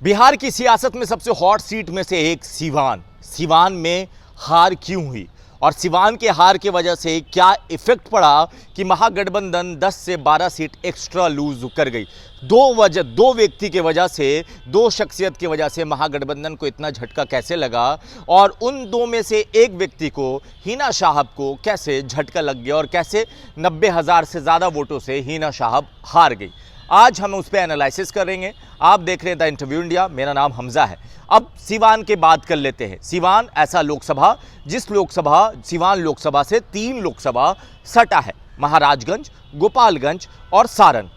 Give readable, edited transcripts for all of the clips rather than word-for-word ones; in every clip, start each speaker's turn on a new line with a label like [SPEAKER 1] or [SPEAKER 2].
[SPEAKER 1] बिहार की सियासत में सबसे हॉट सीट में से एक सिवान। सिवान में हार क्यों हुई और सिवान के हार की वजह से क्या इफेक्ट पड़ा कि महागठबंधन 10 से 12 सीट एक्स्ट्रा लूज कर गई। दो व्यक्ति की वजह से, दो शख्सियत की वजह से महागठबंधन को इतना झटका कैसे लगा और उन दो में से एक व्यक्ति को, हिना साहब को कैसे झटका लग गया और कैसे 90,000 से ज़्यादा वोटों से हिना साहब हार गई। आज हम उस पर एनालिसिस करेंगे। आप देख रहे हैं द इंटरव्यू इंडिया। मेरा नाम हमजा है। अब सिवान की बात कर लेते हैं। सिवान ऐसा लोकसभा, सिवान लोकसभा से 3 लोकसभा सटा है, महाराजगंज, गोपालगंज और सारण।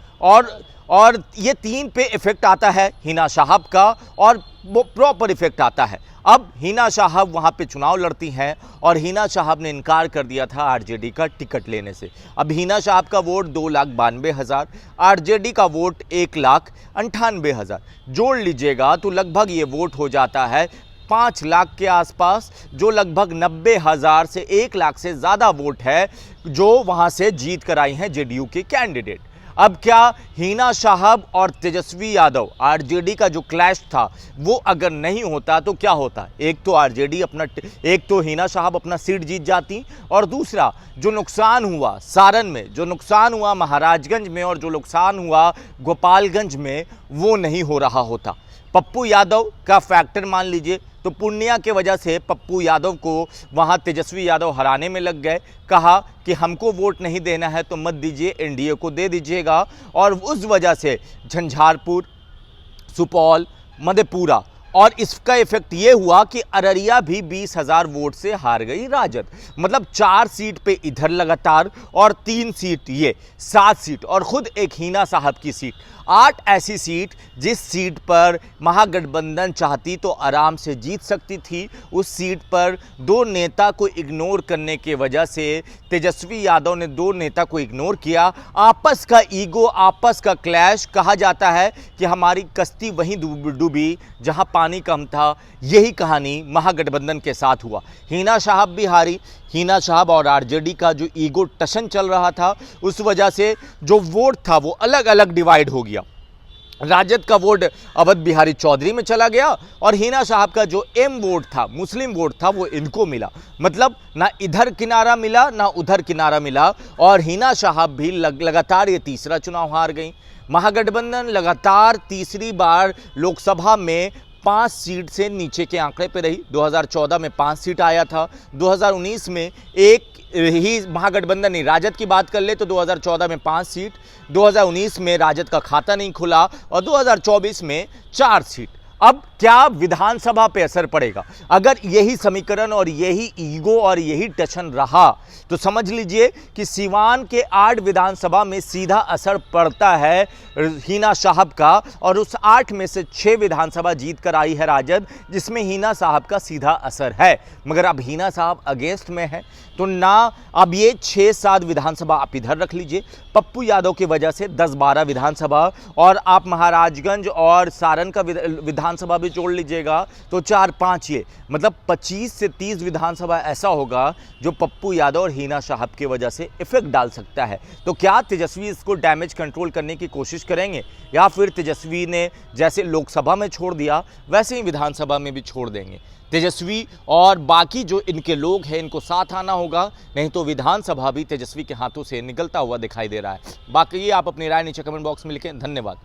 [SPEAKER 1] और ये 3 पे इफेक्ट आता है हिना साहब का और वो प्रॉपर इफेक्ट आता है। अब हिना साहब वहाँ पे चुनाव लड़ती हैं और हिना साहब ने इनकार कर दिया था आरजेडी का टिकट लेने से। अब हिना साहब का वोट 2,92,000, आरजेडी का वोट 1,98,000 जोड़ लीजिएगा तो लगभग ये वोट हो जाता है 5 लाख के आसपास, जो लगभग 90,000 से 1 लाख से ज़्यादा वोट है जो वहाँ से जीत कर आई हैं जेडीयू के कैंडिडेट। अब क्या हिना साहब और तेजस्वी यादव, आरजेडी का जो क्लैश था वो अगर नहीं होता तो क्या होता? एक तो हिना साहब अपना सीट जीत जाती और दूसरा जो नुकसान हुआ सारण में, जो नुकसान हुआ महाराजगंज में और जो नुकसान हुआ गोपालगंज में, वो नहीं हो रहा होता। पप्पू यादव का फैक्टर मान लीजिए तो पूर्णिया के वजह से पप्पू यादव को वहां तेजस्वी यादव हराने में लग गए। कहा कि हमको वोट नहीं देना है तो मत दीजिए, एनडीए को दे दीजिएगा। और उस वजह से झंझारपुर, सुपौल, मधेपुरा और इसका इफेक्ट ये हुआ कि अररिया भी 20,000 वोट से हार गई राजद। मतलब 4 सीट पे इधर लगातार और 3 सीट ये, 7 सीट और खुद एक हिना साहब की सीट, 8 ऐसी सीट जिस सीट पर महागठबंधन चाहती तो आराम से जीत सकती थी। उस सीट पर 2 नेता को इग्नोर करने की वजह से तेजस्वी यादव ने 2 नेता को इग्नोर किया। आपस का ईगो, आपस का क्लैश। कहा जाता है कि हमारी कश्ती वहीं डूबी जहां पानी कम था। यही कहानी महागठबंधन के साथ हुआ। हिना साहब भी हारी। हिना साहब और आरजेडी का जो ईगो टशन चल रहा था, उस वजह से जो वोट था वो अलग अलग डिवाइड हो गया। राजद का वोट अवध बिहारी चौधरी में चला गया और हिना साहब का जो एम वोट था, मुस्लिम वोट था, वो इनको मिला। मतलब ना इधर किनारा मिला ना उधर किनारा मिला और हिना साहब भी लगातार ये तीसरा चुनाव हार गई। महागठबंधन लगातार तीसरी बार लोकसभा में 5 सीट से नीचे के आंकड़े पे रही। 2014 में 5 सीट आया था, 2019 में एक ही महागठबंधन, नहीं राजद की बात कर ले तो 2014 में 5 सीट, 2019 में राजद का खाता नहीं खुला और 2024 में 4 सीट। अब क्या विधानसभा पे असर पड़ेगा? अगर यही समीकरण और यही ईगो और यही टशन रहा तो समझ लीजिए कि सिवान के 8 विधानसभा में सीधा असर पड़ता है हिना साहब का और उस 8 में से 6 विधानसभा जीत कर आई है राजद, जिसमें हिना साहब का सीधा असर है। मगर अब हिना साहब अगेंस्ट में है तो ना, अब ये 6-7 विधानसभा आप इधर रख लीजिए, पप्पू यादव की वजह से 10-12 विधानसभा और आप महाराजगंज और सारण का विधानसभा भी जोड़ लीजिएगा तो 4-5, ये मतलब 25 से 30 विधानसभा ऐसा होगा जो पप्पू यादव और हिना साहब की वजह से इफेक्ट डाल सकता है। तो क्या तेजस्वी इसको डैमेज कंट्रोल करने की कोशिश करेंगे या फिर तेजस्वी ने जैसे लोकसभा में छोड़ दिया वैसे ही विधानसभा में भी छोड़ देंगे? तेजस्वी और बाकी जो इनके लोग हैं इनको साथ आना होगा, नहीं तो विधानसभा भी तेजस्वी के हाथों से निकलता हुआ दिखाई दे रहा है। बाकी आप अपनी राय नीचे कमेंट बॉक्स में लिखें। धन्यवाद।